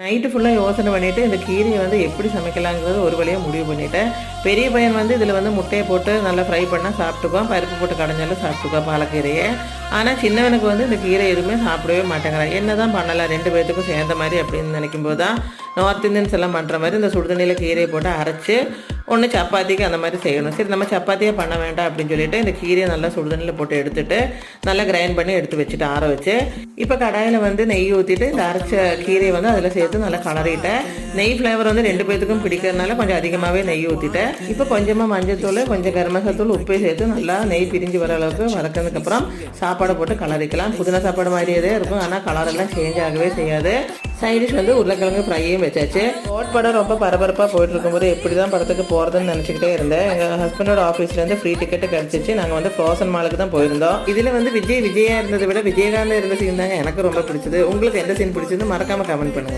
Night ஃபுல்லாக யோசனை பண்ணிவிட்டு இந்த கீரையை வந்து எப்படி சமைக்கலாங்கிறது ஒரு வழியாக முடிவு பண்ணிவிட்டேன். பெரிய பையன் வந்து இதில் வந்து முட்டையை போட்டு நல்லா ஃப்ரை பண்ணால் சாப்பிட்டுக்குவான், பருப்பு போட்டு கடைஞ்சாலும் சாப்பிட்டுக்குவான் பாலக்கீரையை. ஆனால் சின்னவனுக்கு வந்து இந்த கீரை எதுவுமே சாப்பிடவே மாட்டேங்கிறான். என்ன தான் பண்ணலாம் 2 பேர்த்துக்கும் சேர்ந்த மாதிரி அப்படின்னு நினைக்கும்போது தான் நார்த் இந்தியன்ஸ் எல்லாம் பண்ணுற மாதிரி இந்த சுடுதண்ணியில் கீரையை போட்டு அரைச்சி ஒன்று சப்பாத்திக்கு அந்த மாதிரி செய்யணும். சரி நம்ம சப்பாத்தியே பண்ண வேண்டாம் அப்படின்னு சொல்லிட்டு இந்த கீரையை நல்லா சுடுதண்ணியில் போட்டு எடுத்துட்டு நல்லா கிரைண்ட் பண்ணி எடுத்து வச்சுட்டு ஆற வச்சு இப்போ கடாயில் வந்து நெய் ஊற்றிட்டு இந்த அரைச்ச கீரையை வந்து அதில் சேர்த்து நல்லா கலரிட்டேன். நெய் ஃப்ளேவர் வந்து 2 பேர்த்துக்கும் பிடிக்கிறதுனால கொஞ்சம் அதிகமாகவே நெய் ஊற்றிட்டேன். இப்போ கொஞ்சமாக மஞ்சத்தூள், கொஞ்சம் கரம் மசாலா உப்பை சேர்த்து நல்லா நெய் பிரிஞ்சு வர அளவுக்கு வதக்கினதுக்கப்புறம் சாப்பாடை போட்டு கலரிக்கலாம். புதினா சாப்பாடு மாதிரியே இருக்கும், ஆனால் கலரெல்லாம் சேஞ்ச் ஆகவே செய்யாது. சைடிஷ் வந்து உருளைக்கிழங்கு ஃப்ரையும் வச்சாச்சு. ஷார்ட் படம் ரொம்ப பரபரப்பாக போயிட்டு இருக்கும்போது எப்படி தான் படத்துக்கு போகிறதுன்னு நினச்சிக்கிட்டே இருந்தேன். எங்கள் ஹஸ்பண்டோட ஆஃபீஸ்லேருந்து ஃப்ரீ டிக்கெட்டு கிடச்சிச்சு. நாங்கள் வந்து ஃப்ரோசன் மாலுக்கு தான் போயிருந்தோம். இதில் வந்து விஜயா இருந்ததை விட விஜயகாந்த் இருந்த சீன் தாங்க எனக்கு ரொம்ப பிடிச்சது. உங்களுக்கு எந்த சீன் பிடிச்சது மறக்காமல் கமெண்ட் பண்ணுங்கள்.